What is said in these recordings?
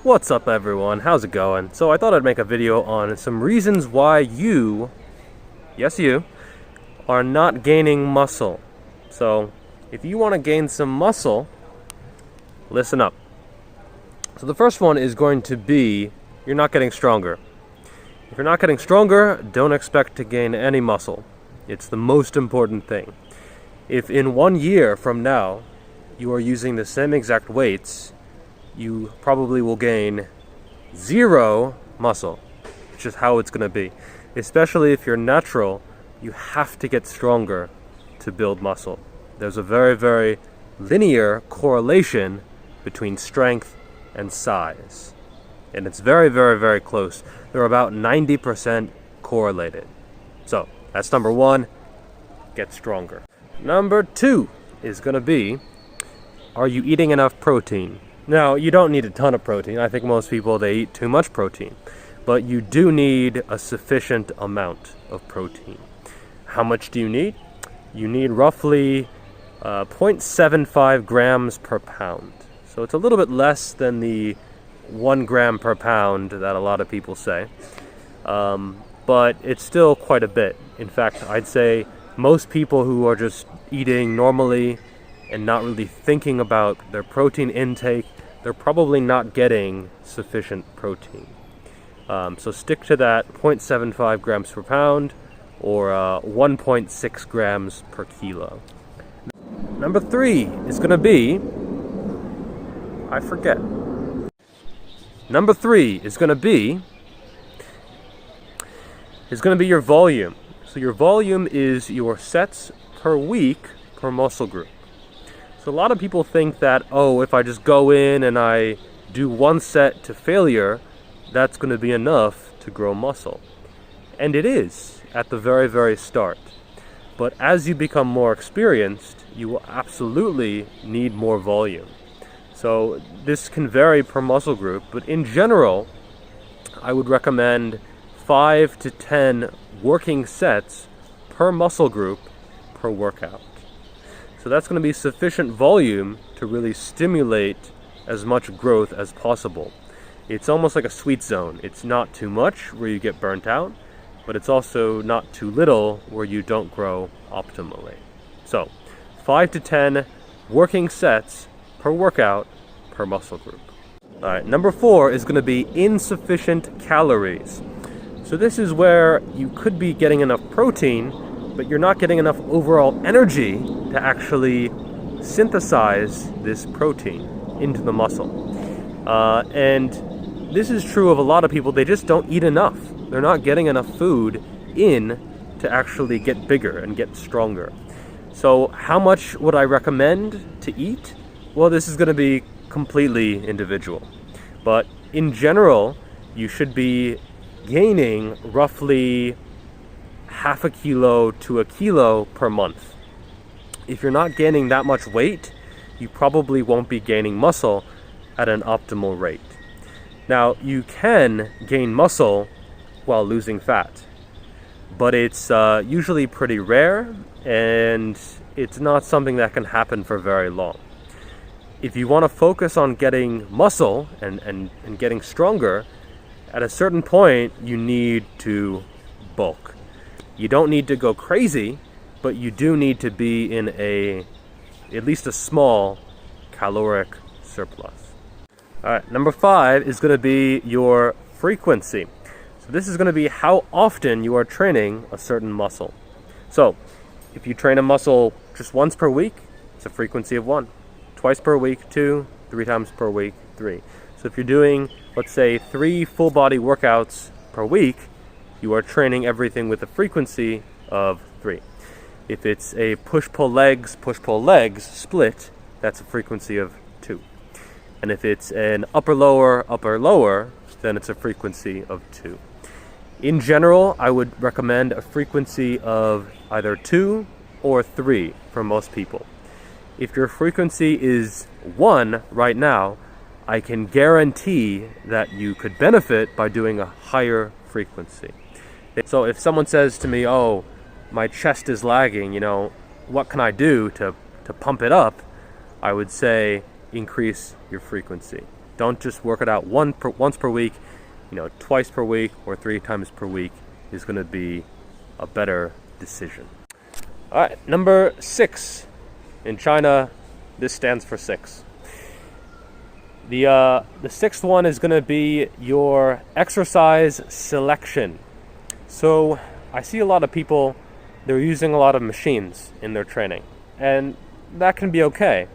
What's up everyone, how's it going? So I thought I'd make a video on some reasons why you, yes you, are not gaining muscle. So if you want to gain some muscle, listen up. So the first one is going to be, you're not getting stronger. If you're not getting stronger, don't expect to gain any muscle. It's the most important thing. If in 1 year from now, you are using the same exact weights, you probably will gain 0 muscle, which is how it's going to be. Especially if you're natural, you have to get stronger to build muscle. There's a very, very linear correlation between strength and size. And it's very, very, very close. They're about 90% correlated. So, that's number 1, get stronger. Number 2 is going to be, are you eating enough protein? Now, you don't need a ton of protein. I think most people, they eat too much protein. But you do need a sufficient amount of protein. How much do you need? You need roughly 0.75 grams per pound. So it's a little bit less than the 1 gram per pound that a lot of people say. But it's still quite a bit. In fact, I'd say most people who are just eating normally and not really thinking about their protein intake, they're probably not getting sufficient protein. So stick to that 0.75 grams per pound or 1.6 grams per kilo. Number 3 is going to be, I forget. Number 3 is going to be your volume. So your volume is your sets per week per muscle group. So a lot of people think that, oh, if I just go in and I do 1 set to failure, that's going to be enough to grow muscle. And it is at the very, very start. But as you become more experienced, you will absolutely need more volume. So this can vary per muscle group, but in general, I would recommend 5 to 10 working sets per muscle group per workout. So that's going to be sufficient volume to really stimulate as much growth as possible. It's almost like a sweet zone. It's not too much where you get burnt out, but it's also not too little where you don't grow optimally. So 5 to 10 working sets per workout per muscle group. Alright, number 4 is going to be insufficient calories. So this is where you could be getting enough protein, but you're not getting enough overall energy to actually synthesize this protein into the muscle. And this is true of a lot of people. They just don't eat enough. They're not getting enough food in to actually get bigger and get stronger. So how much would I recommend to eat? Well, this is going to be completely individual. But in general, you should be gaining roughly half a kilo to a kilo per month. If you're not gaining that much weight, you probably won't be gaining muscle at an optimal rate. Now, you can gain muscle while losing fat, but it's usually pretty rare, and it's not something that can happen for very long. If you want to focus on getting muscle and getting stronger, at a certain point, you need to bulk. You don't need to go crazy, but you do need to be in at least a small caloric surplus. Alright, number 5 is going to be your frequency. So this is going to be how often you are training a certain muscle. So if you train a muscle just once per week, it's a frequency of 1. Twice per week, 2. 3 times per week, 3. So if you're doing, let's say, 3 full body workouts per week, you are training everything with a frequency of 3. If it's a push-pull legs split, that's a frequency of 2. And if it's an upper-lower, then it's a frequency of 2. In general, I would recommend a frequency of either 2 or 3 for most people. If your frequency is 1 right now, I can guarantee that you could benefit by doing a higher frequency. So if someone says to me, oh, my chest is lagging, what can I do to pump it up? I would say increase your frequency. Don't just work it out once per week. Twice per week or 3 times per week is going to be a better decision. All right, number 6. In China, this stands for 6. The 6th one is going to be your exercise selection. So I see a lot of people, they're using a lot of machines in their training, and that can be okay,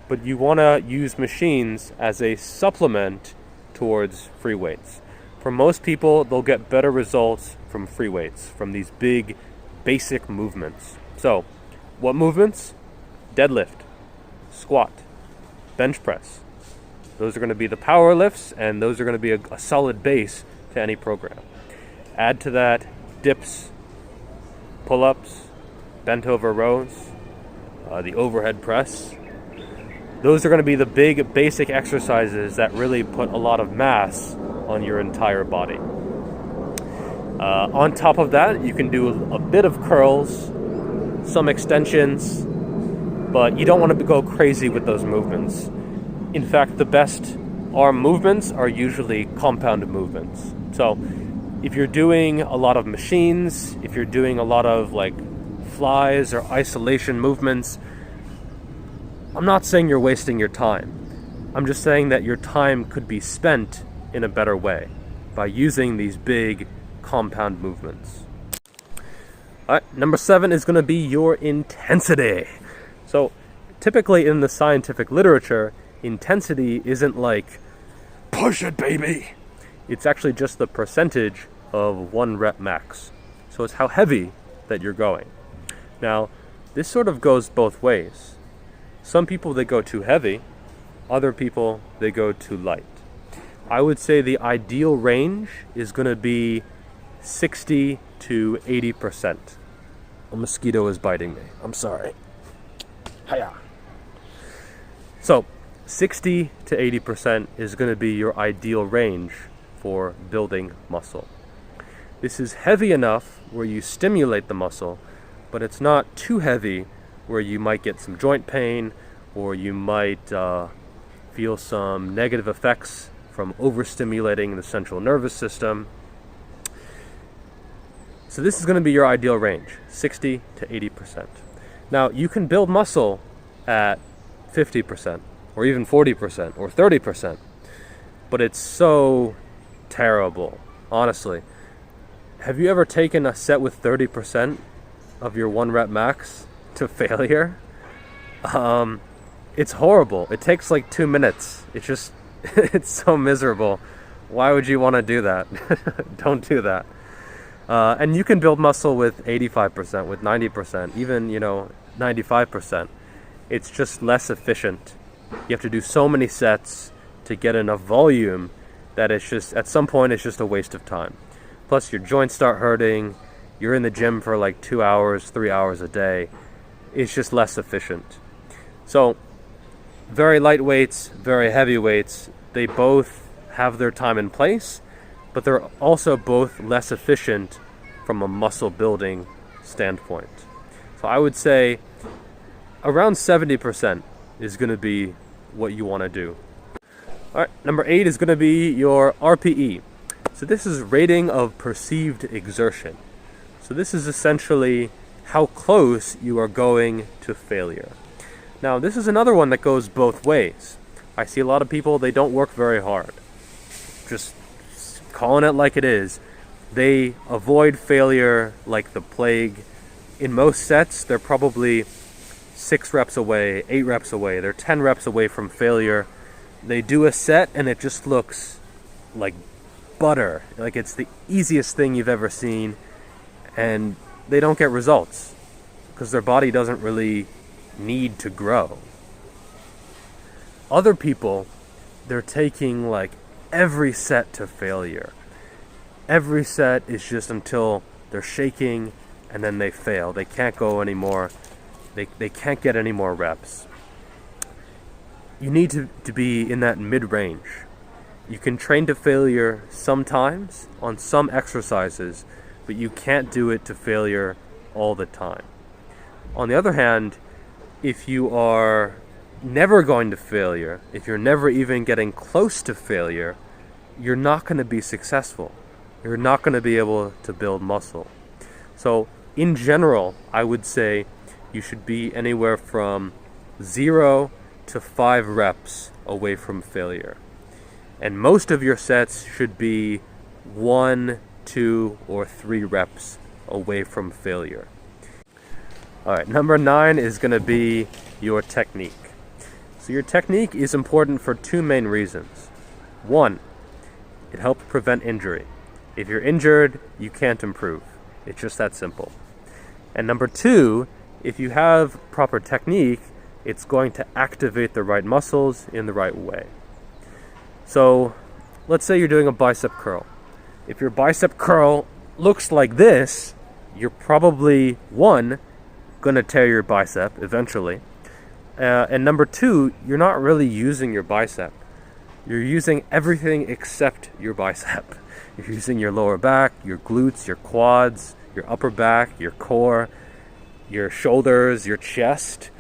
but you want to use machines as a supplement towards free weights. For most people, they'll get better results from free weights, from these big basic movements. So what movements? Deadlift, squat, bench press. Those are going to be the power lifts, and those are going to be a solid base to any program. Add to that dips, pull-ups, bent over rows, the overhead press. Those are going to be the big basic exercises that really put a lot of mass on your entire body. On top of that, you can do a bit of curls, some extensions, but you don't want to go crazy with those movements. In fact, the best arm movements are usually compound movements. So if you're doing a lot of machines, if you're doing a lot of like flies or isolation movements, I'm not saying you're wasting your time. I'm just saying that your time could be spent in a better way by using these big compound movements. All right, number 7 is going to be your intensity. So typically in the scientific literature, intensity isn't like, push it, baby. It's actually just the percentage of 1 rep max. So it's how heavy that you're going. Now, this sort of goes both ways. Some people, they go too heavy. Other people, they go too light. I would say the ideal range is going to be 60 to 80%. A mosquito is biting me. I'm sorry. Hiya. So 60 to 80% is going to be your ideal range for building muscle. This is heavy enough where you stimulate the muscle, but it's not too heavy where you might get some joint pain or you might feel some negative effects from overstimulating the central nervous system. So this is going to be your ideal range, 60 to 80%. Now, you can build muscle at 50% or even 40% or 30%, but it's so terrible, honestly. Have you ever taken a set with 30% of your 1 rep max to failure? It's horrible. It takes like 2 minutes. It's so miserable. Why would you want to do that? Don't do that. And you can build muscle with 85%, with 90%, even, 95%. It's just less efficient. You have to do so many sets to get enough volume that it's just, at some point, it's just a waste of time. Plus, your joints start hurting. You're in the gym for like 2 hours, 3 hours a day. It's just less efficient. So, very light weights, very heavy weights, they both have their time and place, but they're also both less efficient from a muscle building standpoint. So I would say around 70% is going to be what you want to do. All right, number 8 is going to be your RPE. So this is rating of perceived exertion. So this is essentially how close you are going to failure. Now, this is another one that goes both ways. I see a lot of people, they don't work very hard. Just calling it like it is. They avoid failure like the plague. In most sets, they're probably 6 reps away, 8 reps away. They're 10 reps away from failure. They do a set and it just looks like butter. Like it's the easiest thing you've ever seen. And they don't get results because their body doesn't really need to grow. Other people, they're taking like every set to failure. Every set is just until they're shaking and then they fail. They can't go anymore. They can't get any more reps. You need to be in that mid-range. You can train to failure sometimes on some exercises, but you can't do it to failure all the time. On the other hand, if you are never going to failure, if you're never even getting close to failure, you're not going to be successful. You're not going to be able to build muscle. So in general, I would say you should be anywhere from 0 to 5 reps away from failure. And most of your sets should be 1, 2, or 3 reps away from failure. All right, number 9 is going to be your technique. So your technique is important for 2 main reasons. 1, it helps prevent injury. If you're injured, you can't improve. It's just that simple. And number 2, if you have proper technique, it's going to activate the right muscles in the right way. So let's say you're doing a bicep curl. If your bicep curl looks like this, you're probably 1, going to tear your bicep eventually. And number 2, you're not really using your bicep. You're using everything except your bicep. You're using your lower back, your glutes, your quads, your upper back, your core, your shoulders, your chest.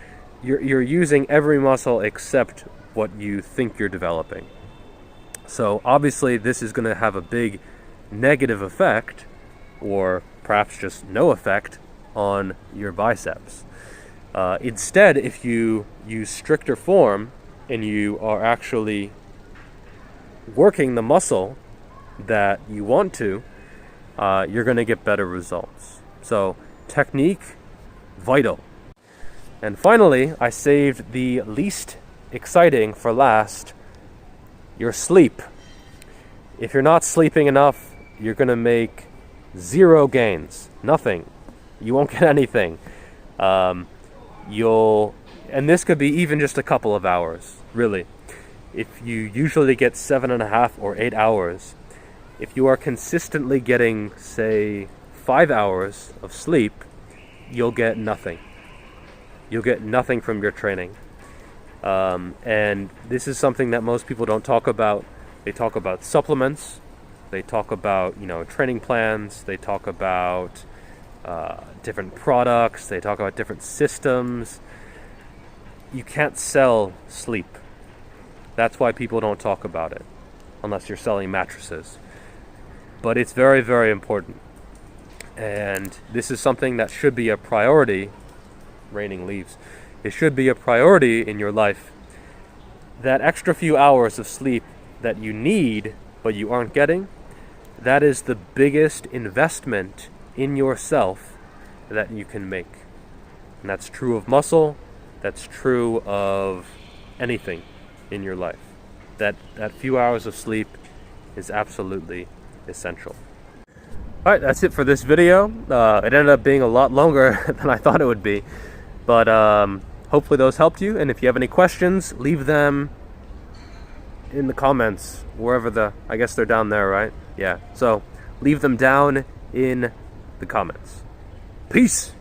You're using every muscle except what you think you're developing. So obviously this is going to have a big negative effect, or perhaps just no effect, on your biceps. Instead, if you use stricter form and you are actually working the muscle that you want to, you're going to get better results. So technique, vital. And finally, I saved the least exciting for last, your sleep. If you're not sleeping enough, you're going to make 0 gains, nothing. You won't get anything. And this could be even just a couple of hours, really. If you usually get 7.5 or 8 hours, if you are consistently getting, say, 5 hours of sleep, you'll get nothing. You'll get nothing from your training. And this is something that most people don't talk about. They talk about supplements. They talk about, training plans. They talk about different products. They talk about different systems. You can't sell sleep. That's why people don't talk about it, unless you're selling mattresses. But it's very, very important. And this is something that should be a priority. Raining leaves. It should be a priority in your life. That extra few hours of sleep that you need, but you aren't getting, that is the biggest investment in yourself that you can make. And that's true of muscle. That's true of anything in your life. That few hours of sleep is absolutely essential. All right, that's it for this video. It ended up being a lot longer than I thought it would be. But hopefully those helped you. And if you have any questions, leave them in the comments, wherever I guess they're down there, right? Yeah. So leave them down in the comments. Peace.